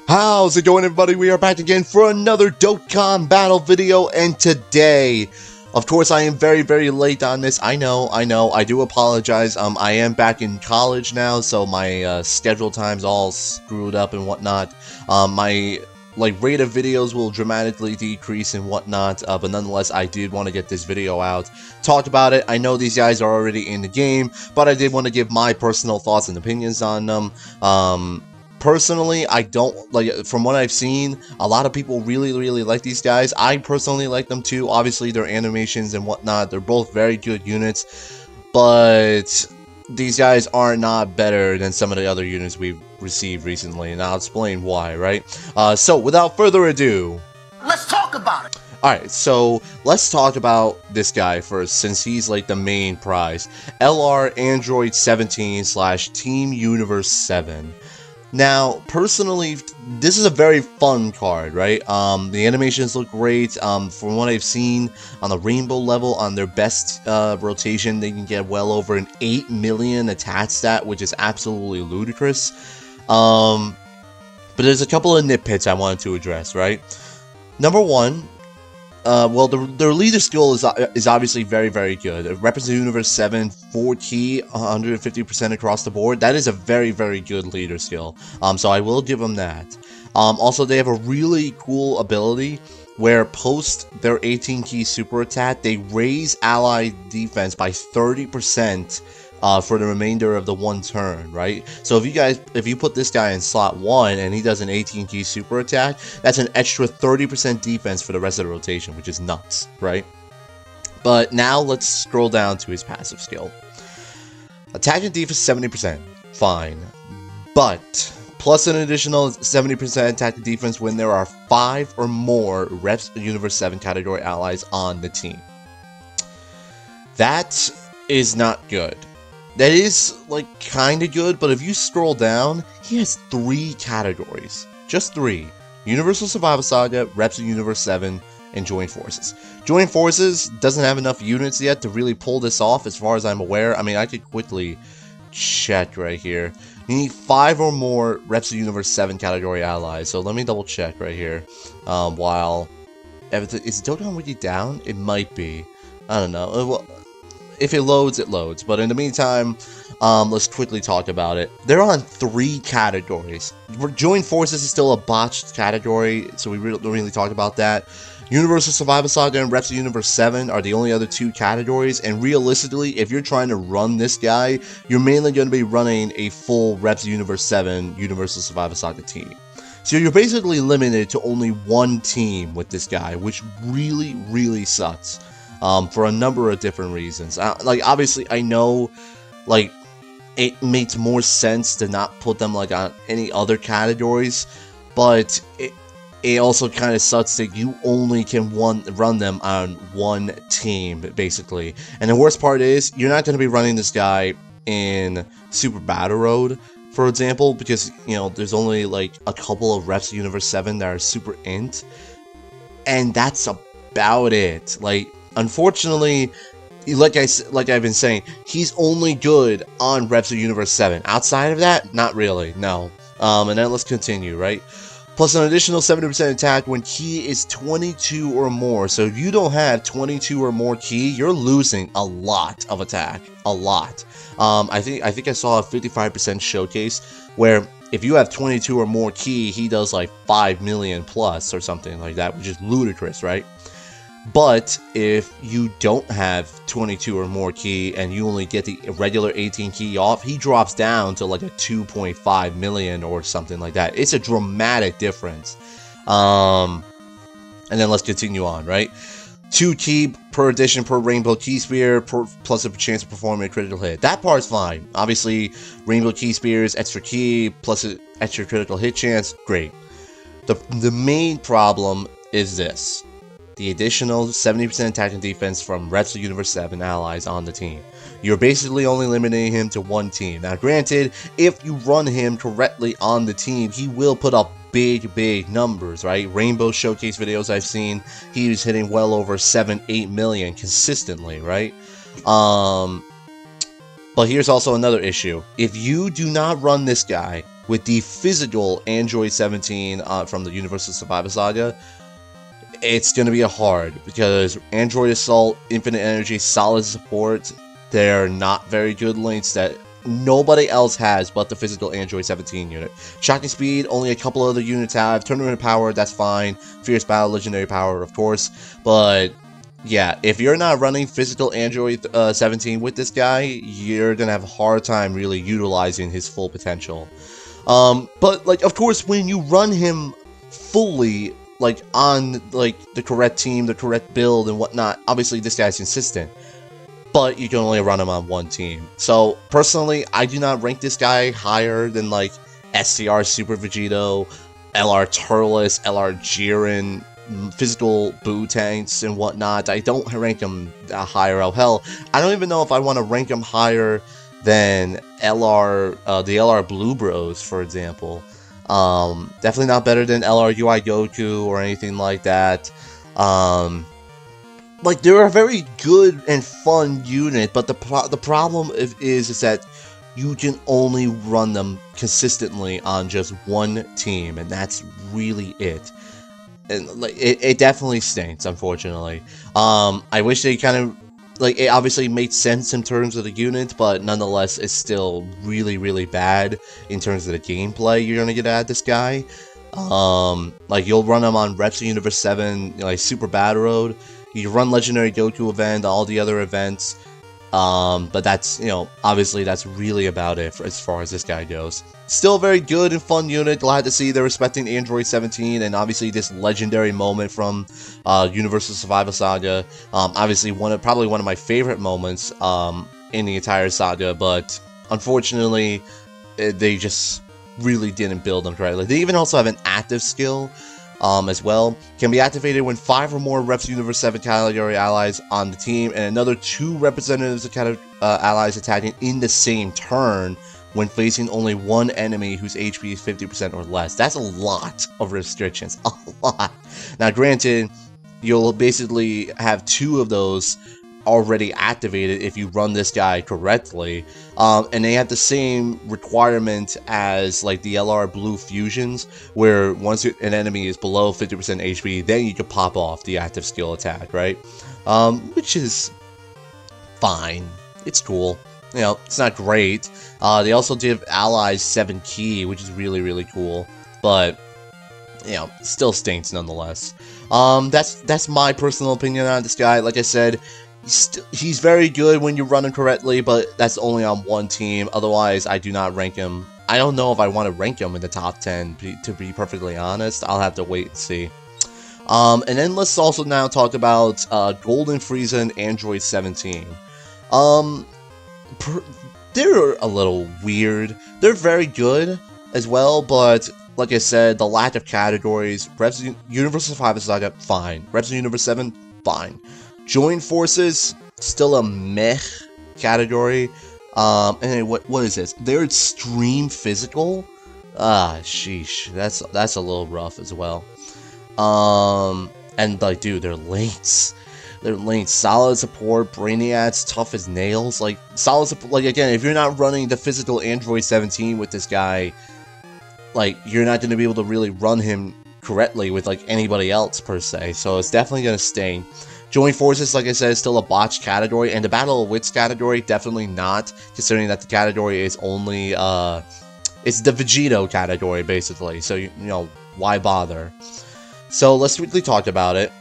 How's it going, everybody? We are back again for another Dokkan battle video, and today, of course, I am very late on this. I know, I do apologize. I am back in college now, so my schedule time's all screwed up and whatnot. My rate of videos will dramatically decrease and whatnot, but nonetheless, I did want to get this video out, talk about it. I know these guys are already in the game, but I did want to give my personal thoughts and opinions on them. Personally, I don't like, from what I've seen, a lot of people really like these guys. I personally like them too. Obviously, their animations and whatnot, they're both very good units, but these guys are not better than some of the other units we've received recently, and I'll explain why, right? So, without further ado, let's talk about it! Alright, so let's talk about this guy first, since he's like the main prize. LR Android 17 / Team Universe 7. Now, personally, this is a very fun card, right? The animations look great. From what I've seen on the rainbow level, on their best rotation, they can get well over an 8 million attack stat, which is absolutely ludicrous. But there's a couple of nitpicks I wanted to address, right? Number one, well, their leader skill is obviously very good. Represent Universe 7, 4 key, 150% across the board. That is a very good leader skill. So I will give them that. Also, they have a really cool ability where post their 18 key super attack, they raise ally defense by 30%. For the remainder of the one turn, right? So if you put this guy in slot 1 and he does an 18 key super attack, that's an extra 30% defense for the rest of the rotation, which is nuts, right? But now let's scroll down to his passive skill. Attack and defense 70%, fine. But plus an additional 70% attack and defense when there are 5 or more Reps Universe 7 category allies on the team. That is not good. That is, like, kinda good, but if you scroll down, he has 3 categories. Just 3. Universal Survival Saga, Reps in Universe 7, and Joint Forces. Joint Forces doesn't have enough units yet to really pull this off, as far as I'm aware. I mean, I could quickly check right here. You need 5 or more Reps in Universe 7 category allies, so let me double check right here. While everything... Is Dokkan Wiki down? It might be. I don't know. Well, if it loads, it loads. But in the meantime, let's quickly talk about it. They're on 3 categories. Joint Forces is still a botched category, so we don't really talk about that. Universal Survival Saga and Reps of Universe 7 are the only other 2 categories, and realistically, if you're trying to run this guy, you're mainly going to be running a full Reps of Universe 7 Universal Survival Saga team. So you're basically limited to only 1 team with this guy, which really sucks. For a number of different reasons. Like, obviously, I know, like, it makes more sense to not put them, like, on any other categories, but it also kind of sucks that you only can run them on 1 team, basically. And the worst part is, you're not going to be running this guy in Super Battle Road, for example, because, you know, there's only, like, a couple of Reps Universe 7 that are super int, and that's about it. Like, unfortunately, like I've been saying, he's only good on Reps of Universe 7. Outside of that, not really, no. And then let's continue, right? Plus an additional 70% attack when key is 22 or more. So if you don't have 22 or more key, you're losing a lot of attack. A lot. I think I saw a 55% showcase where if you have 22 or more key, he does like 5 million plus or something like that, which is ludicrous, right? But if you don't have 22 or more key and you only get the regular 18 key off, he drops down to like a 2.5 million or something like that. It's a dramatic difference. And then let's continue on, right? 2 key per addition per Rainbow Key Spear, plus a chance of performing a critical hit. That part's fine. Obviously, Rainbow Key Spears, extra key, plus an extra critical hit chance, great. The main problem is this. The additional 70% attack and defense from Reps of Universe 7 allies on the team. You're basically only limiting him to 1 team. Now granted, if you run him correctly on the team, he will put up big numbers, right? Rainbow Showcase videos I've seen, he was hitting well over 7-8 million consistently, right? But here's also another issue. If you do not run this guy with the physical Android 17 from the Universal Survivor Saga, it's going to be hard because Android Assault, Infinite Energy, Solid Support, they're not very good links that nobody else has but the physical Android 17 unit. Shocking Speed, only a couple other units have. Tournament Power, that's fine. Fierce Battle, Legendary Power, of course. But yeah, if you're not running physical Android 17 with this guy, you're going to have a hard time really utilizing his full potential. But like, of course, when you run him fully, like on like the correct team, the correct build and whatnot, obviously this guy's consistent, but you can only run him on one team. So personally, I do not rank this guy higher than like SCR Super Vegito, LR Turles, LR Jiren, physical Boo tanks and whatnot. I don't rank him higher. Oh hell, I don't even know if I want to rank him higher than the LR Blue Bros, for example. Definitely not better than LR UI Goku or anything like that. Like, they're a very good and fun unit, but the problem is that you can only run them consistently on just one team, and that's really it. And like, it definitely stinks, unfortunately. I wish they kind of, like, it obviously made sense in terms of the unit, but nonetheless, it's still really, really bad in terms of the gameplay you're gonna get out of this guy. Like, you'll run him on Reps of Universe 7, like, Super Battle Road. You run Legendary Goku event, all the other events. But that's, you know, obviously that's really about it as far as this guy goes. Still a very good and fun unit. Glad to see they're respecting Android 17, and obviously this legendary moment from Universal Survival Saga. Obviously probably one of my favorite moments in the entire saga, but unfortunately they just really didn't build them correctly. They even also have an active skill as well. Can be activated when 5 or more Reps Universe 7 category allies on the team, and another 2 representatives of allies attacking in the same turn when facing only one enemy whose HP is 50% or less. That's a lot of restrictions. A lot. Now, granted, you'll basically have 2 of those already activated if you run this guy correctly, and they have the same requirement as like the LR Blue Fusions, where once an enemy is below 50% HP, then you can pop off the active skill attack, right? Which is fine. It's cool. You know, it's not great. They also give allies 7 key, which is really, really cool, but you know, still stinks nonetheless. That's my personal opinion on this guy. Like I said, he's very good when you run him correctly, but that's only on one team. Otherwise, I do not rank him. I don't know if I want to rank him in the top 10, to be perfectly honest. I'll have to wait and see. And then let's also now talk about Golden Frieza and Android 17. They're a little weird. They're very good as well, but like I said, the lack of categories. Reps Universal Survivor Saga, fine. Reps Universe 7, fine. Join Forces, still a meh category. And what is this? They're extreme physical. Sheesh, that's a little rough as well. And like, dude, they're links. They're links. Solid Support, Brainiacs, tough as nails. Like, solid support. Like, again, if you're not running the physical Android 17 with this guy, like, you're not going to be able to really run him correctly with like anybody else per se. So it's definitely going to sting. Join Forces, like I said, is still a botched category, and the Battle of Wits category, definitely not, considering that the category is only, it's the Vegito category, basically, so, you know, why bother? So, let's quickly talk about it.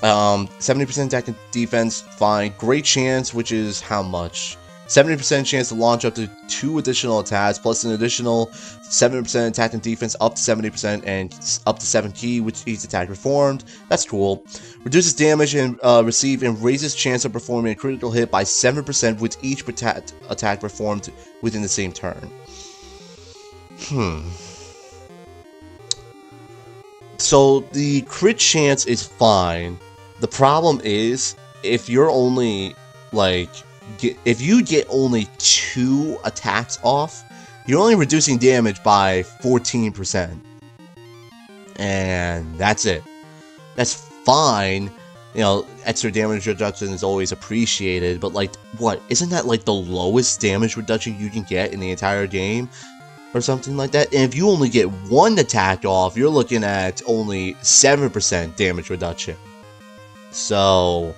70% attack and defense, fine. Great chance, which is how much? 70% chance to launch up to 2 additional attacks, plus an additional 7% attack and defense up to 70% and up to 7 key, which each attack performed. That's cool. Reduces damage and received and raises chance of performing a critical hit by 7% with each attack performed within the same turn. So the crit chance is fine. The problem is, if you're only like, if you get only 2 attacks off, you're only reducing damage by 14%. And that's it. That's fine. You know, extra damage reduction is always appreciated, but like, what? Isn't that like the lowest damage reduction you can get in the entire game? or something like that. And if you only get one attack off, you're looking at only 7% damage reduction. So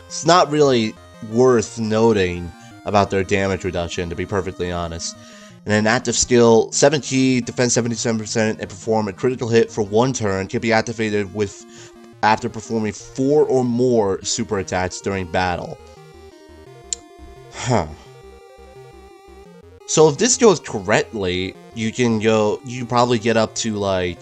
it's not really worth noting about their damage reduction, to be perfectly honest. And an active skill, 7 key, defense 77%, and perform a critical hit for 1 turn can be activated after performing 4 or more super attacks during battle. So if this goes correctly, you probably get up to like,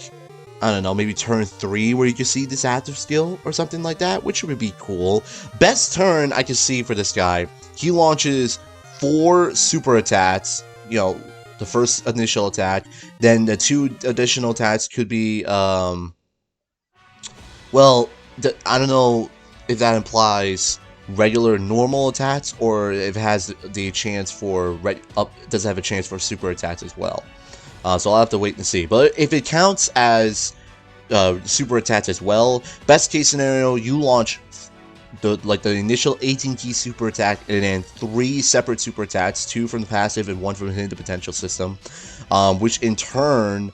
I don't know, maybe turn 3 where you can see this active skill or something like that, which would be cool. Best turn I can see for this guy, he launches 4 super attacks, the first initial attack, then the 2 additional attacks could be, I don't know if that implies regular normal attacks or if it has the chance for does it have a chance for super attacks as well. So I'll have to wait and see. But if it counts as super attacks as well, best case scenario, you launch the initial 18 key super attack and then 3 separate super attacks, 2 from the passive and 1 from the potential system, which in turn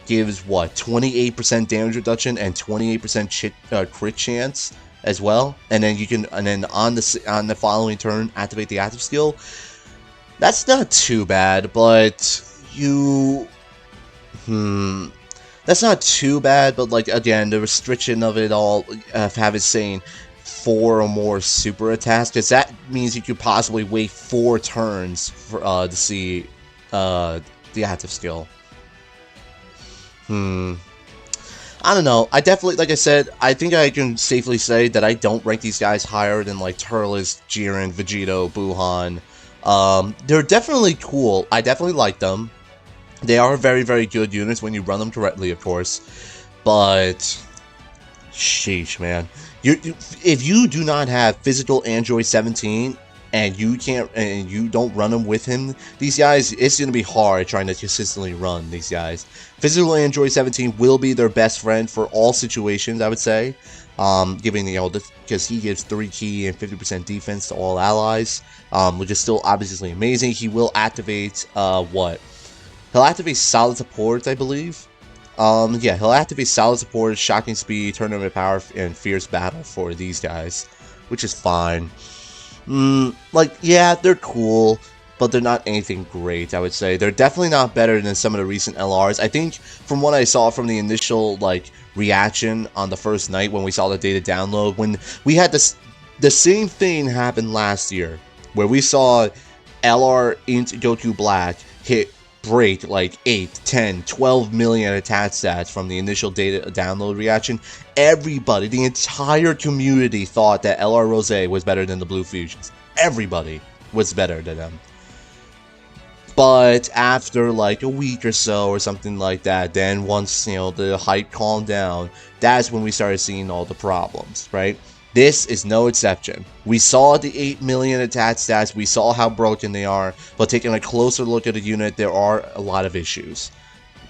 gives 28% damage reduction and 28% crit chance as well. And then on the following turn activate the active skill. That's not too bad, but that's not too bad, but like again, the restriction of it all, of having saying 4 or more super attacks, because that means you could possibly wait 4 turns for to see the active skill. I don't know. I definitely, like I said, I think I can safely say that I don't rank these guys higher than like Turles, Jiren, Vegito, Buhan. They're definitely cool. I definitely like them. They are very, very good units when you run them correctly, of course. But sheesh, man. If you do not have physical Android 17 and you don't run them with him, these guys, it's gonna be hard trying to consistently run these guys. Physical Android 17 will be their best friend for all situations, I would say. Giving because he gives 3 key and 50% defense to all allies, which is still obviously amazing. He will activate He'll activate solid support, I believe. Yeah, he'll activate solid support, shocking speed, tournament power, and fierce battle for these guys, which is fine. Yeah, they're cool, but they're not anything great, I would say. They're definitely not better than some of the recent LRs. I think from what I saw from the initial, reaction on the first night when we saw the data download, when we had the same thing happen last year, where we saw LR int Goku Black break 8, 10, 12 million attack stats from the initial data download reaction. Everybody, the entire community thought that LR Rose was better than the Blue Fusions. Everybody was better than them. But after a week or so or something like that, then once the hype calmed down, that's when we started seeing all the problems, right? This is no exception. We saw the 8 million attack stats, we saw how broken they are, but taking a closer look at the unit, there are a lot of issues.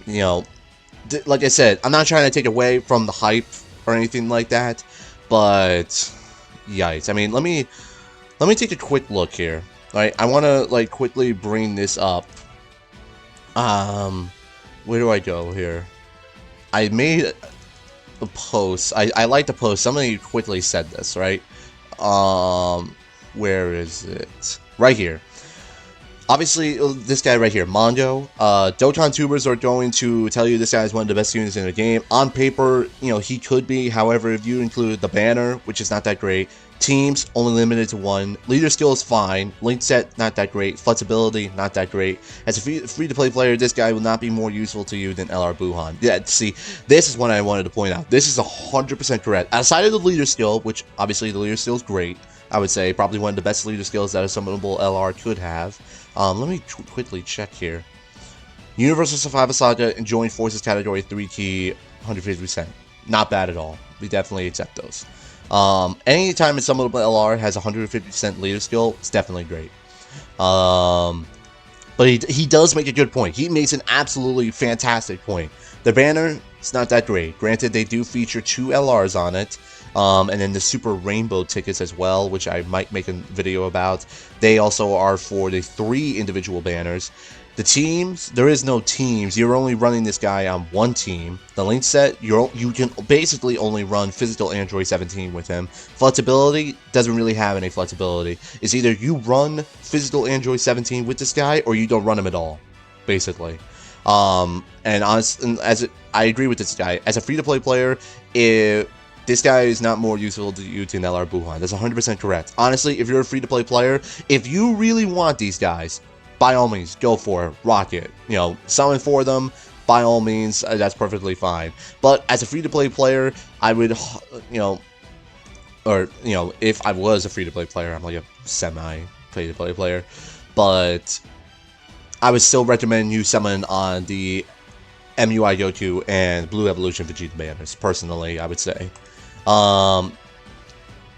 Like I said, I'm not trying to take away from the hype or anything like that, but yikes. I mean, let me take a quick look here. Alright, I want to quickly bring this up. Where do I go here? I made a post. I like to post. Somebody quickly said this, right? Where is it? Right here. Obviously, this guy right here, Mondo. Dokkan tubers are going to tell you this guy is one of the best units in the game. On paper, he could be. However, if you include the banner, which is not that great, teams only limited to 1, leader skill is fine, link set not that great, flexibility not that great. As a free-to-play player, this guy will not be more useful to you than LR Buhan. Yeah, see, this is what I wanted to point out. This is 100% correct. Outside of the leader skill, which obviously the leader skill is great, I would say probably one of the best leader skills that a summonable LR could have. Let me quickly check here. Universal Survival Saga and Joint Forces category 3 key, 150%. Not bad at all. We definitely accept those. Anytime a summonable LR has 150% leader skill, it's definitely great. But he does make a good point. He makes an absolutely fantastic point. The banner, it's not that great. Granted, they do feature 2 LRs on it. And then the Super Rainbow tickets as well, which I might make a video about. They also are for the 3 individual banners. The teams, there is no teams. You're only running this guy on one team. The link set, you can basically only run physical Android 17 with him. Flexibility doesn't really have any flexibility. It's either you run physical Android 17 with this guy or you don't run him at all, basically. I agree with this guy. As a free-to-play player, this guy is not more useful to you than LR Buhan. That's 100% correct. Honestly, if you're a free-to-play player, if you really want these guys, by all means, go for it. Rock it. Summon for them. By all means, that's perfectly fine. But as a free-to-play player, I would, if I was a free-to-play player, I'm like a semi-free-to-play player, but I would still recommend you summon on the MUI Goku and Blue Evolution Vegeta banners, personally, I would say.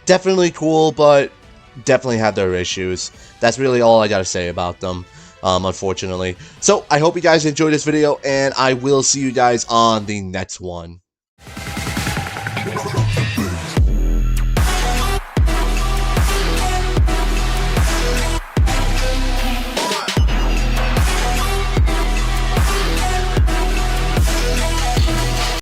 Definitely cool, but definitely have their issues. That's really all I gotta say about them, unfortunately. So, I hope you guys enjoyed this video, and I will see you guys on the next one.